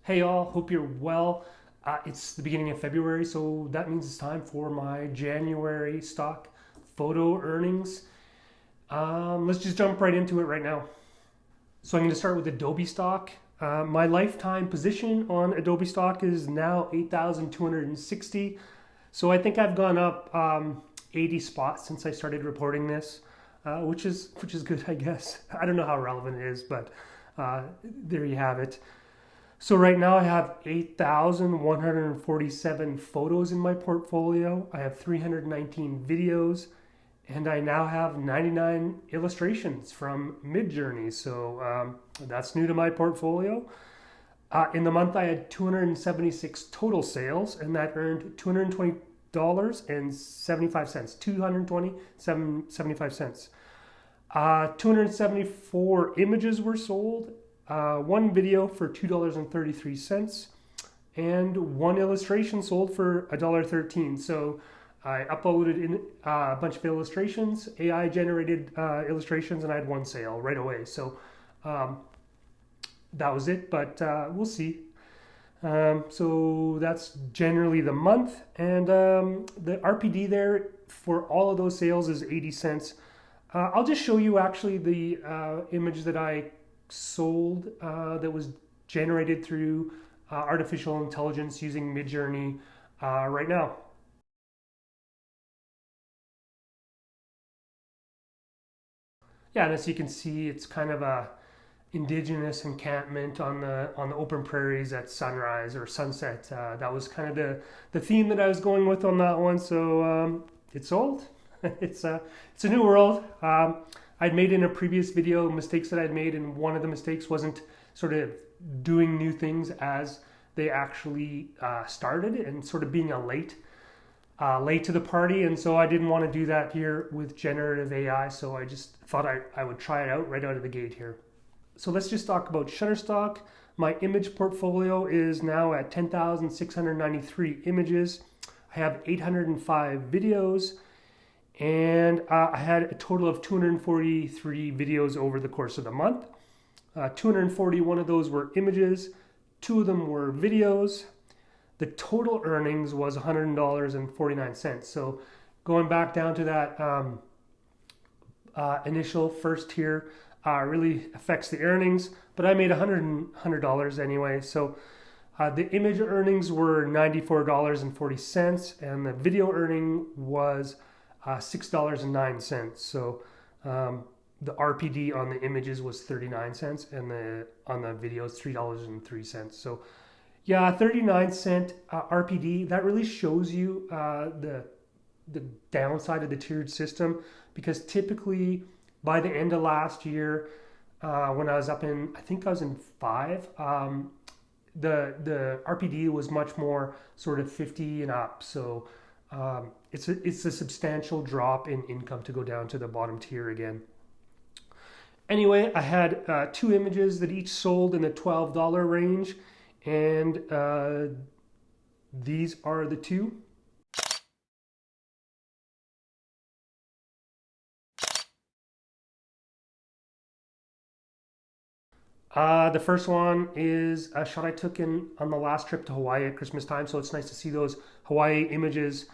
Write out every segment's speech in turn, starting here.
Hey all, hope you're well. It's the beginning of February, so that means it's time for my January stock photo earnings. Let's just jump right into it right now. So I'm going to start with Adobe stock. My lifetime position on Adobe stock is now 8,260. So I think I've gone up 80 spots since I started reporting this, which is good, I guess. I don't know how relevant it is, but there you have it. So right now I have 8,147 photos in my portfolio. I have 319 videos, and I now have 99 illustrations from Midjourney. So that's new to my portfolio. In the month, I had 276 total sales, and that earned $220.75. 220.75. 274 images were sold, one video for $2.33, and one illustration sold for $1.13. So I uploaded a bunch of illustrations, AI generated illustrations, and I had one sale right away. So that was it, but we'll see. So that's generally the month, and the RPD there for all of those sales is 80 cents. I'll just show you actually the image that I sold that was generated through artificial intelligence using Midjourney right now. Yeah, and as you can see, it's kind of a indigenous encampment on the open prairies at sunrise or sunset. That was kind of the theme that I was going with on that one. So it's sold. It's a new world. I'd made in a previous video mistakes that I'd made, and one of the mistakes wasn't sort of doing new things as they actually started and sort of being late to the party. And so I didn't want to do that here with generative AI. So I just thought I would try it out right out of the gate here. So let's just talk about Shutterstock. My image portfolio is now at 10,693 images. I have 805 videos, and I had a total of 243 videos over the course of the month. 241 of those were images, 2 of them were videos. The total earnings was $100.49. So going back down to that initial first tier really affects the earnings, but I made $100 anyway. So the image earnings were $94.40, and the video earning was $6.09. So the RPD on the images was 39 cents, and on the videos $3.03. So yeah, 39-cent RPD. That really shows you the downside of the tiered system, because typically by the end of last year, when I was up in, I think I was in 5, the RPD was much more sort of 50 and up. So it's a substantial drop in income to go down to the bottom tier again. Anyway, I had 2 images that each sold in the $12 range, and these are the 2. The first one is a shot I took on the last trip to Hawaii at Christmas time. So it's nice to see those Hawaii images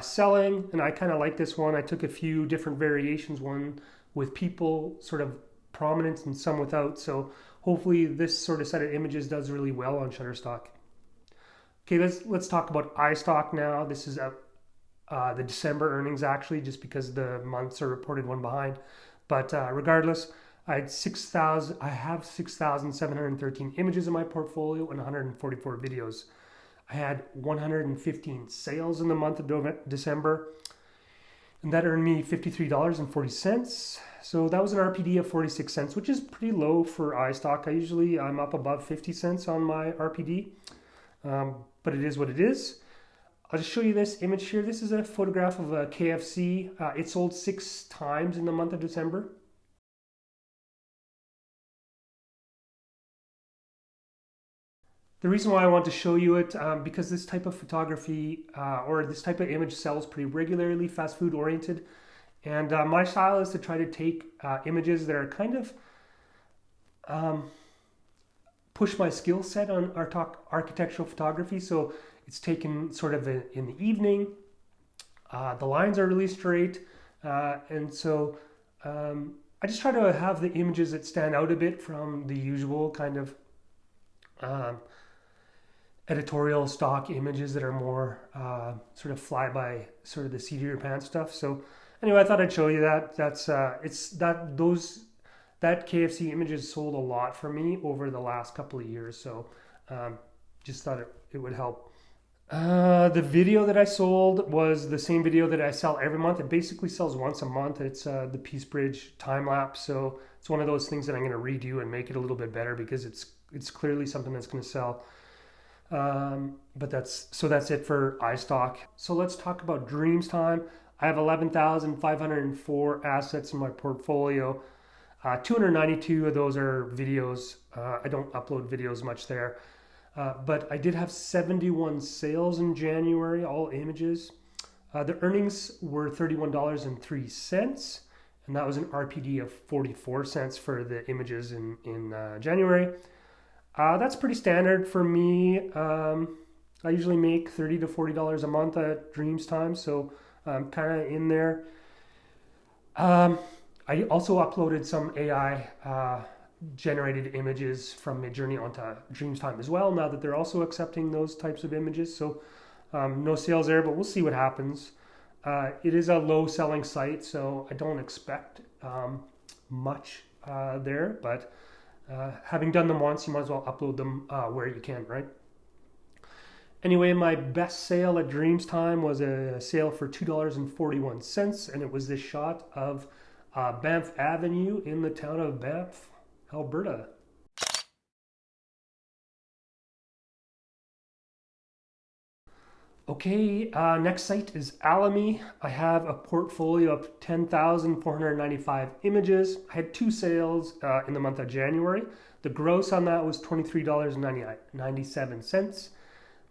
selling. And I kind of like this one. I took a few different variations, one with people sort of prominent and some without. So hopefully this sort of set of images does really well on Shutterstock. Okay, let's talk about iStock now. This is the December earnings actually, just because the months are reported one behind. But regardless, I have 6,713 images in my portfolio and 144 videos. I had 115 sales in the month of December, and that earned me $53.40. So that was an RPD of 46 cents, which is pretty low for iStock. I'm up above 50 cents on my RPD, but it is what it is. I'll just show you this image here. This is a photograph of a KFC. It sold 6 times in the month of December. The reason why I want to show you it, because this type of photography or this type of image sells pretty regularly, fast food oriented. And my style is to try to take images that are kind of push my skill set on architectural photography. So it's taken sort of in the evening. The lines are really straight, and so I just try to have the images that stand out a bit from the usual kind of editorial stock images that are more sort of fly by, sort of the seat of your pants stuff. So anyway, I thought I'd show you that. That KFC images sold a lot for me over the last couple of years. So just thought it would help. The video that I sold was the same video that I sell every month. It basically sells once a month. It's the Peace Bridge time lapse. So it's one of those things that I'm going to redo and make it a little bit better, because it's clearly something that's going to sell. But that's it for iStock. So let's talk about Dreams Time. I have 11,504 assets in my portfolio. 292 of those are videos. I don't upload videos much there. But I did have 71 sales in January, all images. The earnings were $31.03, and that was an RPD of 44 cents for the images in January. That's pretty standard for me. I usually make $30 to $40 a month at Dreams Time, so I'm kind of in there. I also uploaded some AI generated images from Midjourney onto Dreams Time as well, now that they're also accepting those types of images. So no sales there, but we'll see what happens. It is a low selling site, so I don't expect much there, but having done them once, you might as well upload them where you can, right? Anyway, my best sale at Dreams Time was a sale for $2.41, and it was this shot of Banff Avenue in the town of Banff, Alberta. Okay, next site is Alamy. I have a portfolio of 10,495 images. I had 2 sales in the month of January. The gross on that was $23.97,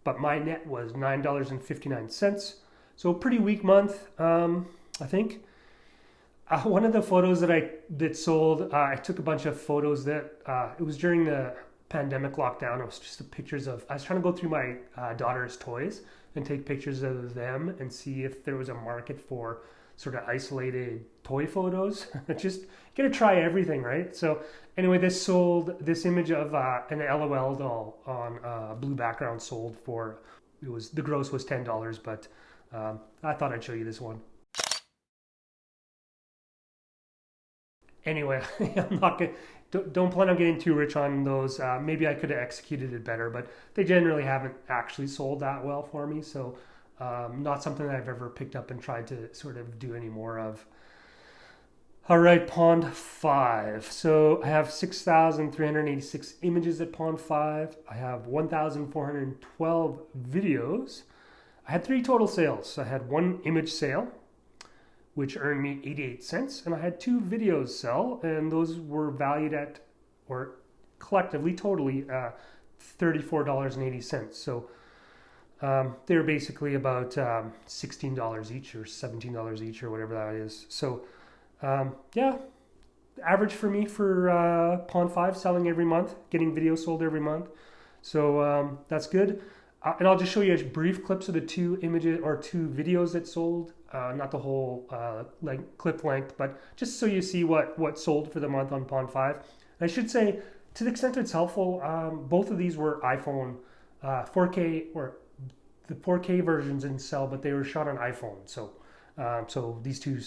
but my net was $9.59. So a pretty weak month, I think. One of the photos that sold, I took a bunch of photos that, it was during the pandemic lockdown. It was just the pictures of, I was trying to go through my daughter's toys and take pictures of them and see if there was a market for sort of isolated toy photos. Just gotta try everything, right? So anyway, this image of an LOL doll on a blue background sold for, the gross was $10, but I thought I'd show you this one. Anyway, don't plan on getting too rich on those. Maybe I could have executed it better, but they generally haven't actually sold that well for me. So not something that I've ever picked up and tried to sort of do any more of. All right, Pond 5. So I have 6,386 images at Pond 5. I have 1,412 videos. I had 3 total sales. I had 1 image sale, which earned me 88 cents. And I had 2 videos sell, and those were valued at, or collectively, totally, $34.80. So they were basically about $16 each or $17 each or whatever that is. So yeah, average for me for Pond 5, selling every month, getting videos sold every month. So that's good. And I'll just show you brief clips of the 2 images or 2 videos that sold. Not the whole clip length, but just so you see what sold for the month on Pond 5. And I should say, to the extent it's helpful, both of these were iPhone 4K, or the 4K versions didn't sell, but they were shot on iPhone. So so these 2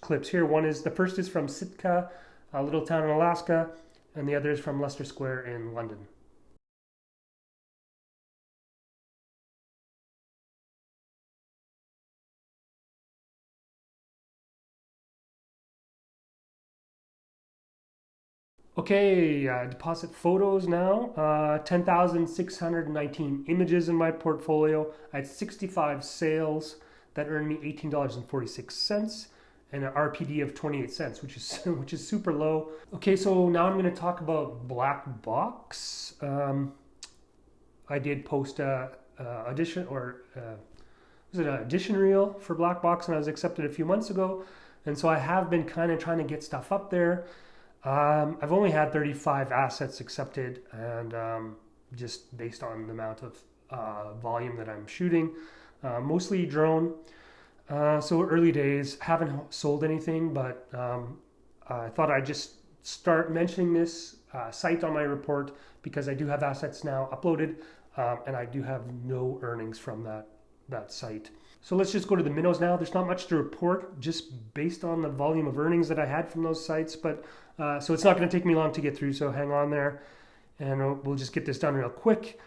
clips here, the first is from Sitka, a little town in Alaska, and the other is from Leicester Square in London. Okay, deposit photos now. 10,619 images in my portfolio. I had 65 sales that earned me $18.46 and an RPD of 28 cents, which is super low. Okay, so now I'm going to talk about Black Box. I did post a audition, or was it an audition reel for Black Box, and I was accepted a few months ago, and so I have been kind of trying to get stuff up there. I've only had 35 assets accepted, and just based on the amount of volume that I'm shooting, mostly drone. So early days, haven't sold anything, but I thought I'd just start mentioning this site on my report because I do have assets now uploaded, and I do have no earnings from that site. So let's just go to the minnows now. There's not much to report just based on the volume of earnings that I had from those sites, but so it's not going to take me long to get through, so hang on there, and we'll just get this done real quick.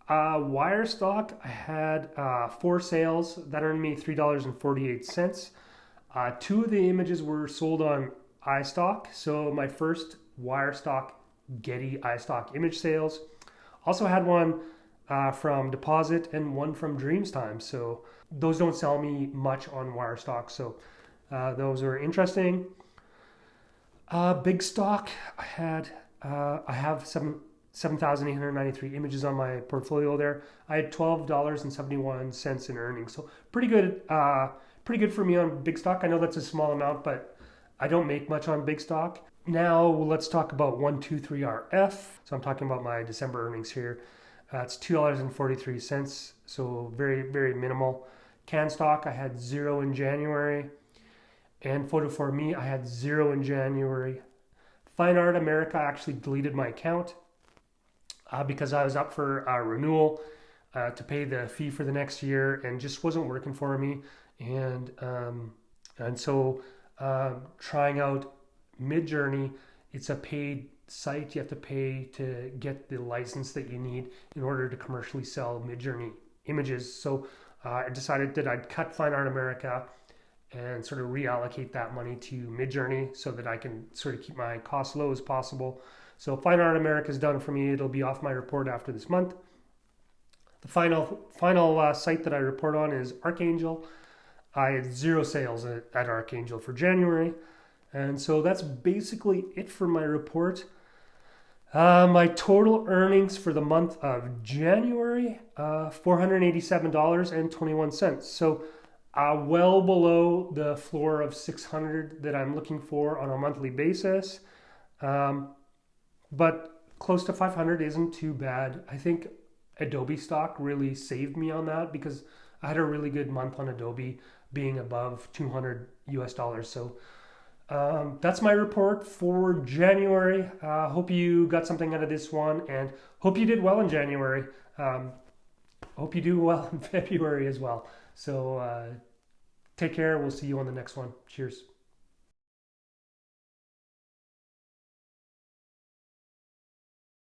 Wirestock, I had 4 sales that earned me $3.48. 2 of the images were sold on iStock, so my first Wirestock Getty iStock image sales. Also had one from Deposit and one from Dreamstime, so those don't sell me much on Wirestock, so those are interesting. Big Stock, I have 7,893 images on my portfolio there. I had $12.71 in earnings, so pretty good for me on Big Stock. I know that's a small amount, but I don't make much on Big Stock. Now let's talk about 123RF. So I'm talking about my December earnings here. It's $2.43, so very, very minimal. CanStock, I had 0 in January. And Photo4Me, I had 0 in January. Fine Art America, I actually deleted my account because I was up for renewal to pay the fee for the next year, and just wasn't working for me. And so trying out Midjourney, it's a paid site. You have to pay to get the license that you need in order to commercially sell Midjourney images. So I decided that I'd cut Fine Art America and sort of reallocate that money to Midjourney so that I can sort of keep my costs low as possible. So Fine Art America is done for me. It'll be off my report after this month. The final site that I report on is Archangel. I had 0 sales at Archangel for January. And so that's basically it for my report. My total earnings for the month of January, $487.21. So well below the floor of 600 that I'm looking for on a monthly basis. But close to 500 isn't too bad. I think Adobe stock really saved me on that because I had a really good month on Adobe, being above $200 US. So that's my report for January. Hope you got something out of this one, and hope you did well in January. Hope you do well in February as well. So take care. We'll see you on the next one. Cheers.